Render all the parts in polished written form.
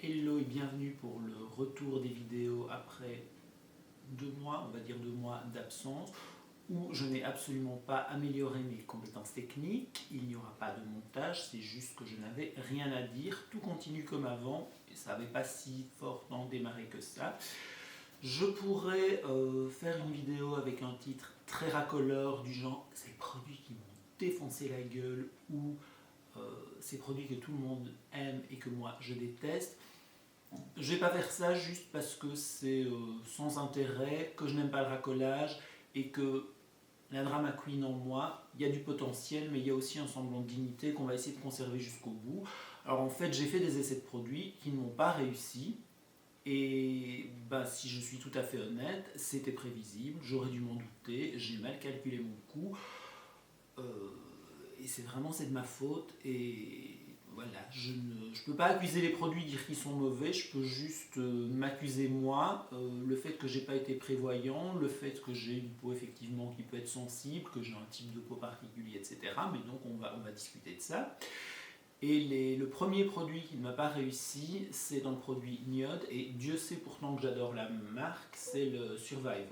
Hello et bienvenue pour le retour des vidéos après 2 mois, on va dire 2 mois d'absence, où je n'ai absolument pas amélioré mes compétences techniques, il n'y aura pas de montage, c'est juste que je n'avais rien à dire, tout continue comme avant, et ça n'avait pas si fortement démarré que ça. Je pourrais faire une vidéo avec un titre très racoleur du genre « ces produits qui m'ont défoncé la gueule » ou ces produits que tout le monde aime et que moi je déteste. Je vais pas faire ça juste parce que c'est sans intérêt, que je n'aime pas le racolage et que la drama queen en moi, il y a du potentiel, mais il y a aussi un semblant de dignité qu'on va essayer de conserver jusqu'au bout. Alors en fait, j'ai fait des essais de produits qui n'ont pas réussi. Et bah, si je suis tout à fait honnête, c'était prévisible, j'aurais dû m'en douter, j'ai mal calculé mon coût. Euh, et c'est de ma faute. Et voilà, je ne peux pas accuser les produits, dire qu'ils sont mauvais, je peux juste m'accuser moi, le fait que j'ai pas été prévoyant, le fait que j'ai une peau effectivement qui peut être sensible, que j'ai un type de peau particulier, etc. Mais donc on va discuter de ça. Et le premier produit qui ne m'a pas réussi, c'est dans le produit Niod, et Dieu sait pourtant que j'adore la marque, c'est le Survival.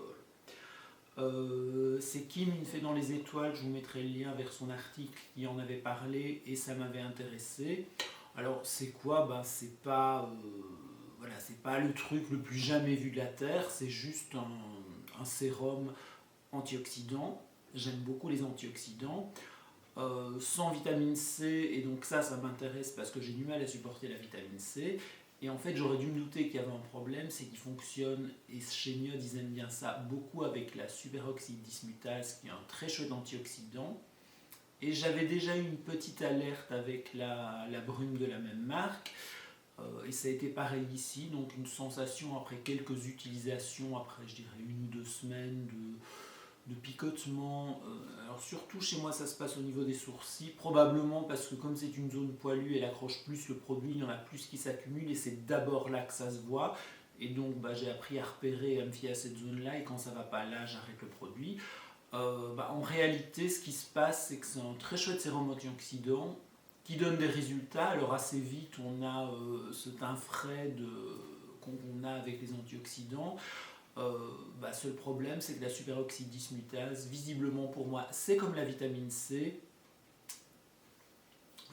C'est Kim, une fée dans les étoiles, je vous mettrai le lien vers son article qui en avait parlé et ça m'avait intéressé. Alors c'est quoi? Voilà, c'est pas le truc le plus jamais vu de la Terre, c'est juste un sérum antioxydant. J'aime beaucoup les antioxydants. Sans vitamine C, et donc ça m'intéresse parce que j'ai du mal à supporter la vitamine C. Et en fait, j'aurais dû me douter qu'il y avait un problème, c'est qu'il fonctionne, et chez Niod, ils aiment bien ça, beaucoup avec la superoxyde dismutase, qui est un très chouette antioxydant. Et j'avais déjà eu une petite alerte avec la brume de la même marque, et ça a été pareil ici, donc une sensation après quelques utilisations, après je dirais 1 ou 2 semaines de picotement. Alors surtout chez moi ça se passe au niveau des sourcils, probablement parce que comme c'est une zone poilue, elle accroche plus le produit, il y en a plus qui s'accumulent et c'est d'abord là que ça se voit. Et donc j'ai appris à repérer et à me fier à cette zone là, et quand ça va pas là, j'arrête le produit. En réalité ce qui se passe, c'est que c'est un très chouette sérum antioxydant qui donne des résultats. Alors assez vite on a ce teint frais qu'on a avec les antioxydants. Seul problème, c'est que la superoxyde dismutase, visiblement pour moi, c'est comme la vitamine C.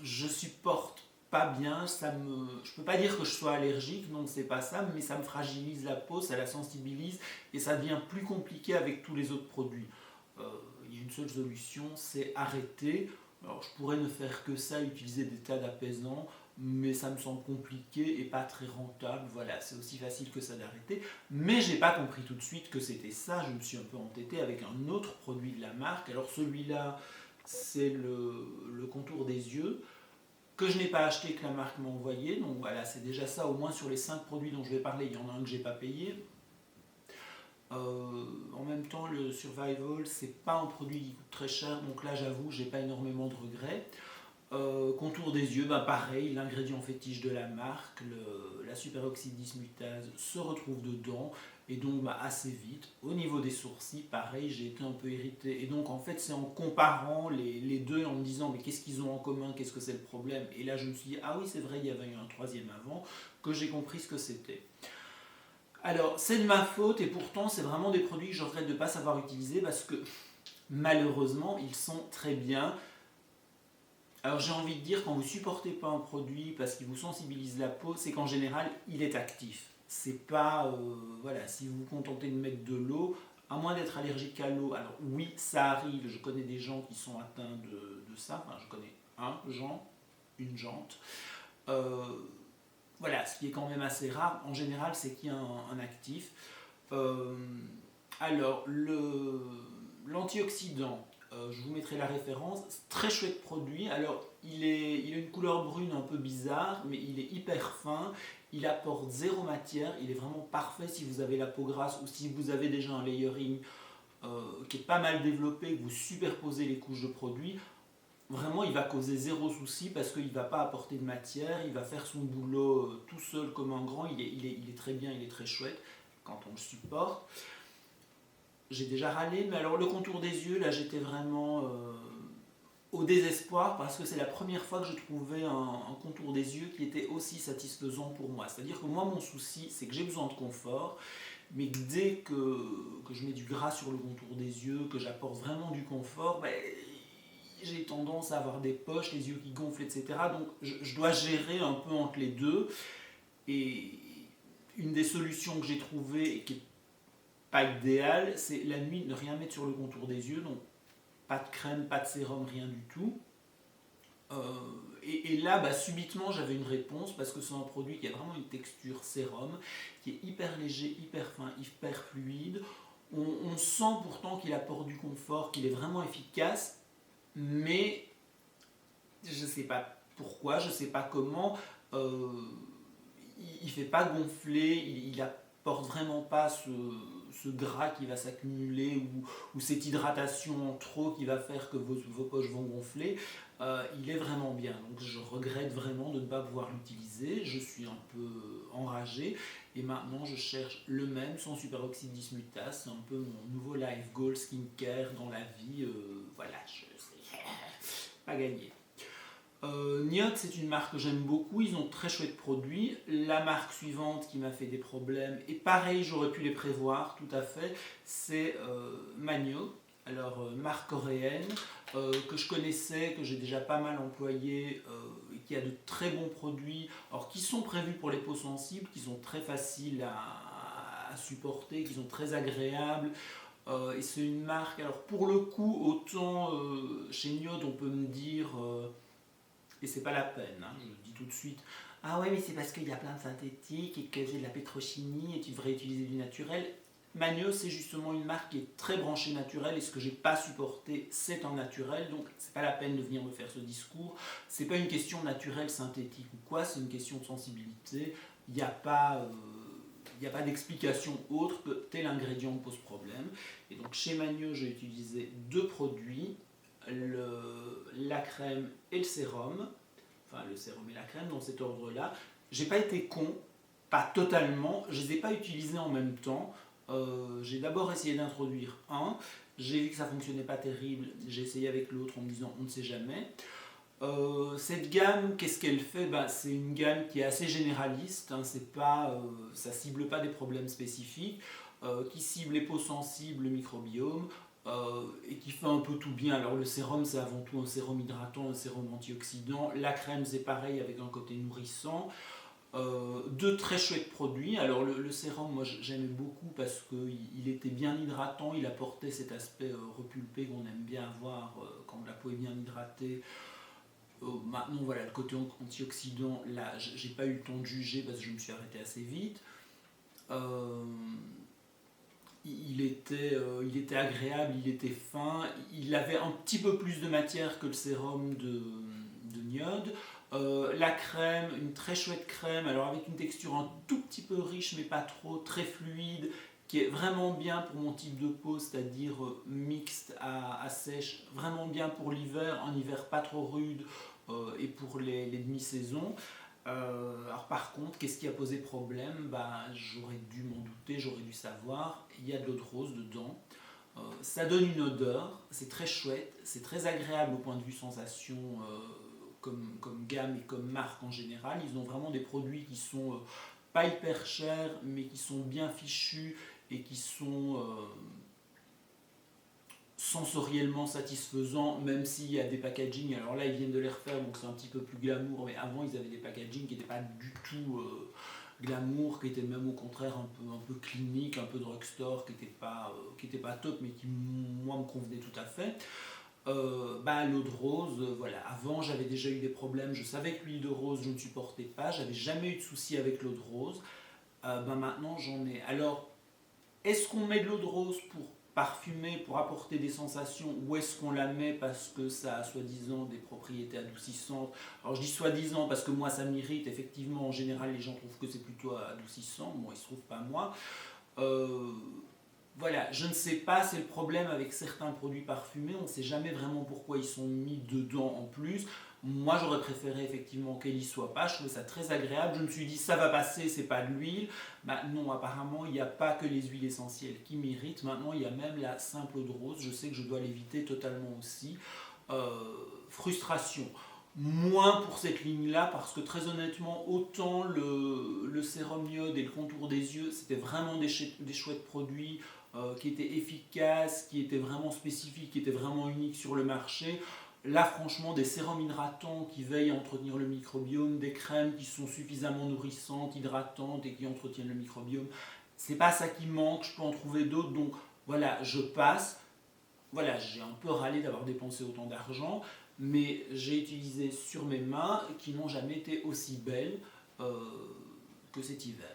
Je supporte pas bien, je peux pas dire que je sois allergique, donc c'est pas ça, mais ça me fragilise la peau, ça la sensibilise et ça devient plus compliqué avec tous les autres produits. Il y a une seule solution, c'est arrêter. Alors je pourrais ne faire que ça, utiliser des tas d'apaisants, mais ça me semble compliqué et pas très rentable. Voilà, c'est aussi facile que ça d'arrêter. Mais j'ai pas compris tout de suite que c'était ça. Je me suis un peu entêté avec un autre produit de la marque. Alors celui-là, c'est le contour des yeux, que je n'ai pas acheté, que la marque m'a envoyé. Donc voilà, c'est déjà ça. Au moins sur les 5 produits dont je vais parler, il y en a un que j'ai pas payé. En même temps, le Survival, c'est pas un produit qui coûte très cher, donc là j'avoue, j'ai pas énormément de regrets. Contour des yeux, pareil, l'ingrédient fétiche de la marque, la superoxyde dismutase se retrouve dedans, et donc assez vite. Au niveau des sourcils, pareil, j'ai été un peu irrité, et donc en fait c'est en comparant les deux, en me disant mais qu'est-ce qu'ils ont en commun, qu'est-ce que c'est le problème, et là je me suis dit ah oui c'est vrai, il y avait eu un troisième avant, que j'ai compris ce que c'était. Alors, c'est de ma faute et pourtant, c'est vraiment des produits que je regrette de ne pas savoir utiliser parce que malheureusement, ils sont très bien. Alors, j'ai envie de dire, quand vous ne supportez pas un produit parce qu'il vous sensibilise la peau, c'est qu'en général, il est actif. C'est pas. Voilà, si vous vous contentez de mettre de l'eau, à moins d'être allergique à l'eau, alors oui, ça arrive, je connais des gens qui sont atteints de ça, enfin, je connais une jante. Euh, voilà, ce qui est quand même assez rare, en général, c'est qu'il y a un actif. Euh, alors, l'antioxydant, je vous mettrai la référence, très chouette produit. Alors, il a une couleur brune un peu bizarre, mais il est hyper fin. Il apporte zéro matière. Il est vraiment parfait si vous avez la peau grasse ou si vous avez déjà un layering qui est pas mal développé, que vous superposez les couches de produits. Vraiment, il va causer zéro souci parce qu'il ne va pas apporter de matière, il va faire son boulot tout seul comme un grand, il est très bien, il est très chouette quand on le supporte. J'ai déjà râlé, mais alors le contour des yeux, là j'étais vraiment au désespoir parce que c'est la première fois que je trouvais un contour des yeux qui était aussi satisfaisant pour moi. C'est-à-dire que moi, mon souci, c'est que j'ai besoin de confort, mais que dès que je mets du gras sur le contour des yeux, que j'apporte vraiment du confort, ben, j'ai tendance à avoir des poches, les yeux qui gonflent, etc. Donc je dois gérer un peu entre les deux. Et une des solutions que j'ai trouvées et qui n'est pas idéale, c'est la nuit ne rien mettre sur le contour des yeux. Donc pas de crème, pas de sérum, rien du tout. Euh, et là, bah, subitement, j'avais une réponse parce que c'est un produit qui a vraiment une texture sérum, qui est hyper léger, hyper fin, hyper fluide. On sent pourtant qu'il apporte du confort, qu'il est vraiment efficace, mais je ne sais pas pourquoi, je ne sais pas comment. Euh, il ne fait pas gonfler, il apporte vraiment pas ce gras qui va s'accumuler ou cette hydratation en trop qui va faire que vos poches vont gonfler. Il est vraiment bien. Donc je regrette vraiment de ne pas pouvoir l'utiliser. Je suis un peu enragé et maintenant je cherche le même sans superoxyde dismutase. C'est un peu mon nouveau life goal skincare dans la vie. Voilà, c'est pas gagné. Niot, c'est une marque que j'aime beaucoup, ils ont de très chouettes produits. La marque suivante qui m'a fait des problèmes, et pareil, j'aurais pu les prévoir tout à fait, c'est Magno, alors marque coréenne, que je connaissais, que j'ai déjà pas mal employé, et qui a de très bons produits, alors qui sont prévus pour les peaux sensibles, qui sont très faciles à supporter, qui sont très agréables. Et c'est une marque, alors pour le coup, autant chez Niot, on peut me dire et c'est pas la peine, hein, je le dis tout de suite. Ah ouais, mais c'est parce qu'il y a plein de synthétiques et que c'est de la pétrochimie et tu devrais utiliser du naturel. Magno, c'est justement une marque qui est très branchée naturelle et ce que j'ai pas supporté, c'est un naturel. Donc, c'est pas la peine de venir me faire ce discours. C'est pas une question naturelle, synthétique ou quoi, c'est une question de sensibilité. Il n'y a pas. Il n'y a pas d'explication autre que tel ingrédient pose problème. Et donc chez Magno, j'ai utilisé deux produits, la crème et le sérum, enfin le sérum et la crème dans cet ordre-là. J'ai pas été con, pas totalement, je les ai pas utilisés en même temps. J'ai d'abord essayé d'introduire un, j'ai vu que ça fonctionnait pas terrible, j'ai essayé avec l'autre en me disant on ne sait jamais. Cette gamme, qu'est-ce qu'elle fait? Bah, c'est une gamme qui est assez généraliste, hein, c'est pas, ça cible pas des problèmes spécifiques, qui cible les peaux sensibles, le microbiome, et qui fait un peu tout bien. Alors le sérum, c'est avant tout un sérum hydratant, un sérum antioxydant. La crème, c'est pareil avec un côté nourrissant. Deux très chouettes produits. Alors le sérum, moi j'aimais beaucoup parce qu'il était bien hydratant, il apportait cet aspect repulpé qu'on aime bien avoir quand la peau est bien hydratée. Maintenant, voilà, le côté antioxydant, là, j'ai pas eu le temps de juger parce que je me suis arrêté assez vite. Euh, il était agréable, il était fin, il avait un petit peu plus de matière que le sérum de Niod. La crème, une très chouette crème, alors avec une texture un tout petit peu riche mais pas trop, très fluide, qui est vraiment bien pour mon type de peau, c'est-à-dire mixte à sèche, vraiment bien pour l'hiver, un hiver pas trop rude et pour les demi-saisons. Alors par contre, qu'est-ce qui a posé problème? Bah, j'aurais dû m'en douter, j'aurais dû savoir. Il y a de l'eau de rose dedans. Ça donne une odeur, c'est très chouette, c'est très agréable au point de vue sensation comme gamme et comme marque en général. Ils ont vraiment des produits qui sont pas hyper chers, mais qui sont bien fichus et qui sont sensoriellement satisfaisants, même s'il y a des packaging. Alors là, ils viennent de les refaire, donc c'est un petit peu plus glamour, mais avant, ils avaient des packaging qui n'étaient pas du tout glamour, qui étaient même au contraire un peu clinique, un peu drugstore, qui était pas top, mais qui, moi, me convenait tout à fait. Bah, l'eau de rose, voilà. Avant, j'avais déjà eu des problèmes. Je savais que l'huile de rose, je ne supportais pas. J'avais jamais eu de soucis avec l'eau de rose. Bah, maintenant, j'en ai. Alors, est-ce qu'on met de l'eau de rose pour parfumer, pour apporter des sensations, ou est-ce qu'on la met parce que ça a soi-disant des propriétés adoucissantes? Alors je dis soi-disant parce que moi ça m'irrite, effectivement en général les gens trouvent que c'est plutôt adoucissant, moi il se trouve pas moi. Euh, voilà, je ne sais pas, c'est le problème avec certains produits parfumés, on ne sait jamais vraiment pourquoi ils sont mis dedans en plus. Moi j'aurais préféré effectivement qu'ils n'y soient pas, je trouvais ça très agréable, je me suis dit ça va passer, c'est pas de l'huile. Bah, non, apparemment il n'y a pas que les huiles essentielles qui m'irritent, maintenant il y a même la simple eau de rose, je sais que je dois l'éviter totalement aussi. Frustration. Moins pour cette ligne-là, parce que très honnêtement, autant le sérum iode et le contour des yeux, c'était vraiment des chouettes produits qui étaient efficaces, qui étaient vraiment spécifiques, qui étaient vraiment uniques sur le marché. Là, franchement, des sérums hydratants qui veillent à entretenir le microbiome, des crèmes qui sont suffisamment nourrissantes, hydratantes et qui entretiennent le microbiome, c'est pas ça qui manque, je peux en trouver d'autres, donc voilà, je passe. Voilà, j'ai un peu râlé d'avoir dépensé autant d'argent, mais j'ai utilisé sur mes mains qui n'ont jamais été aussi belles que cet hiver.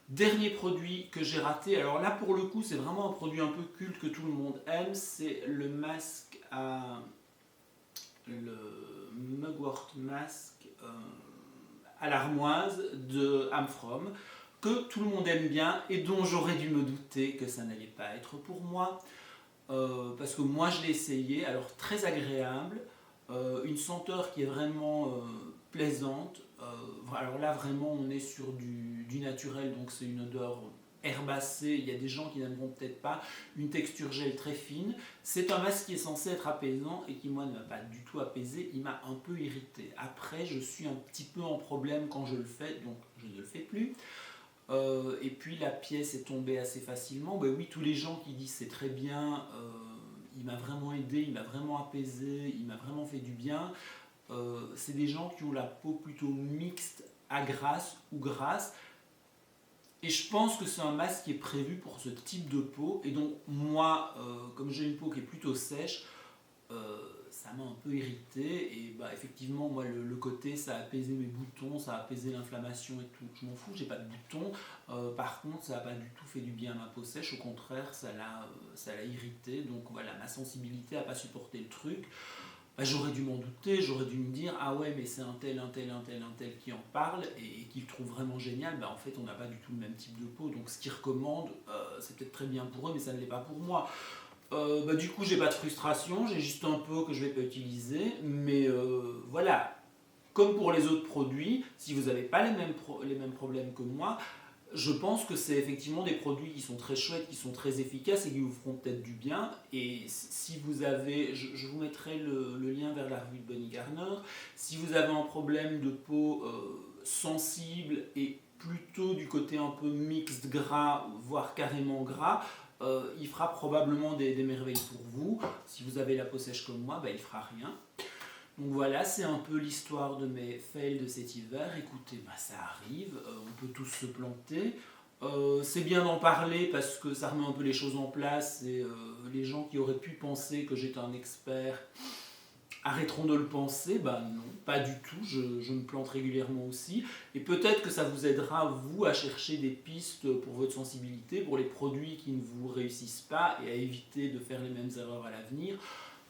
Dernier produit que j'ai raté, alors là pour le coup c'est vraiment un produit un peu culte que tout le monde aime, c'est le masque le Mugwort Mask à l'armoise de Amfrom, que tout le monde aime bien et dont j'aurais dû me douter que ça n'allait pas être pour moi. Parce que moi je l'ai essayé, alors très agréable, une senteur qui est vraiment plaisante. Alors là vraiment on est sur du naturel, donc c'est une odeur herbacée, il y a des gens qui n'aimeront peut-être pas, une texture gel très fine. C'est un masque qui est censé être apaisant et qui moi ne m'a pas du tout apaisé, il m'a un peu irrité. Après je suis un petit peu en problème quand je le fais, donc je ne le fais plus. Et puis la pièce est tombée assez facilement. Ben oui, tous les gens qui disent c'est très bien, il m'a vraiment aidé, il m'a vraiment apaisé, il m'a vraiment fait du bien. C'est des gens qui ont la peau plutôt mixte à grasse ou grasse. Et je pense que c'est un masque qui est prévu pour ce type de peau. Et donc moi, comme j'ai une peau qui est plutôt sèche, ça m'a un peu irrité et bah, effectivement moi le côté ça a apaisé mes boutons, ça a apaisé l'inflammation et tout, je m'en fous, j'ai pas de boutons. Par contre ça n'a pas du tout fait du bien à ma peau sèche, au contraire ça l'a irrité, donc voilà, ma sensibilité n'a pas supporté le truc. Bah, j'aurais dû m'en douter, j'aurais dû me dire ah ouais mais c'est un tel qui en parle et qui le trouve vraiment génial. Bah, en fait on n'a pas du tout le même type de peau, donc ce qu'ils recommandent c'est peut-être très bien pour eux mais ça ne l'est pas pour moi. Bah, du coup, j'ai pas de frustration, j'ai juste un pot que je vais pas utiliser, mais voilà. Comme pour les autres produits, si vous n'avez pas les mêmes problèmes que moi, je pense que c'est effectivement des produits qui sont très chouettes, qui sont très efficaces et qui vous feront peut-être du bien. Et si vous avez, je vous mettrai le lien vers la revue de Bonnie Garner, si vous avez un problème de peau sensible et plutôt du côté un peu mixte gras, voire carrément gras, il fera probablement des merveilles pour vous. Si vous avez la peau sèche comme moi, bah, il ne fera rien. Donc voilà, c'est un peu l'histoire de mes fails de cet hiver. Écoutez, bah, ça arrive, on peut tous se planter. C'est bien d'en parler parce que ça remet un peu les choses en place et les gens qui auraient pu penser que j'étais un expert arrêteront de le penser. Bah non, pas du tout, je me plante régulièrement aussi. Et peut-être que ça vous aidera, vous, à chercher des pistes pour votre sensibilité, pour les produits qui ne vous réussissent pas et à éviter de faire les mêmes erreurs à l'avenir.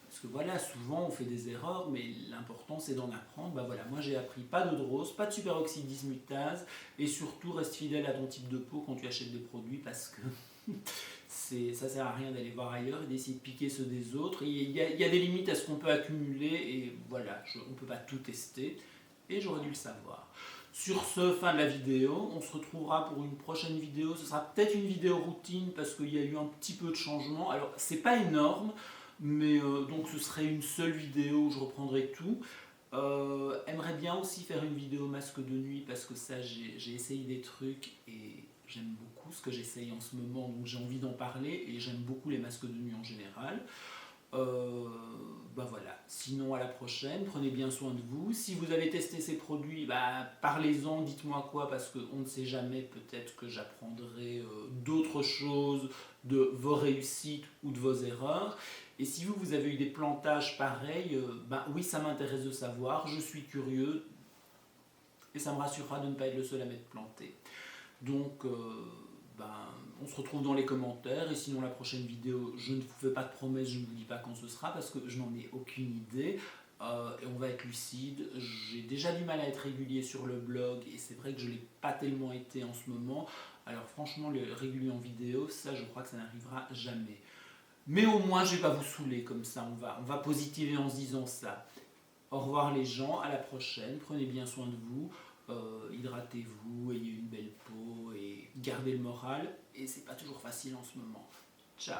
Parce que voilà, souvent on fait des erreurs, mais l'important c'est d'en apprendre. Bah voilà, moi j'ai appris pas d'eau de rose, pas de superoxyde dismutase, et surtout reste fidèle à ton type de peau quand tu achètes des produits parce que ça sert à rien d'aller voir ailleurs et d'essayer de piquer ceux des autres. Il y a des limites à ce qu'on peut accumuler et voilà, on ne peut pas tout tester et j'aurais dû le savoir. Sur ce, fin de la vidéo, on se retrouvera pour une prochaine vidéo. Ce sera peut-être une vidéo routine parce qu'il y a eu un petit peu de changement. Alors, c'est pas énorme, mais donc ce serait une seule vidéo où je reprendrai tout. Aimerais bien aussi faire une vidéo masque de nuit parce que ça, j'ai essayé des trucs et j'aime beaucoup ce que j'essaye en ce moment, donc j'ai envie d'en parler et j'aime beaucoup les masques de nuit en général. Bah voilà. Sinon à la prochaine, prenez bien soin de vous. Si vous avez testé ces produits, bah, parlez-en, dites-moi quoi, parce qu'on ne sait jamais, peut-être que j'apprendrai d'autres choses de vos réussites ou de vos erreurs. Et si vous avez eu des plantages pareils, bah oui, ça m'intéresse de savoir, je suis curieux et ça me rassurera de ne pas être le seul à m'être planté. Donc, ben, on se retrouve dans les commentaires et sinon la prochaine vidéo, je ne vous fais pas de promesses, je ne vous dis pas quand ce sera parce que je n'en ai aucune idée et on va être lucide. J'ai déjà du mal à être régulier sur le blog et c'est vrai que je ne l'ai pas tellement été en ce moment. Alors franchement, le régulier en vidéo, ça je crois que ça n'arrivera jamais. Mais au moins je ne vais pas vous saouler comme ça, on va positiver en se disant ça. Au revoir les gens, à la prochaine, prenez bien soin de vous. Hydratez-vous, ayez une belle peau et gardez le moral. Et c'est pas toujours facile en ce moment. Ciao.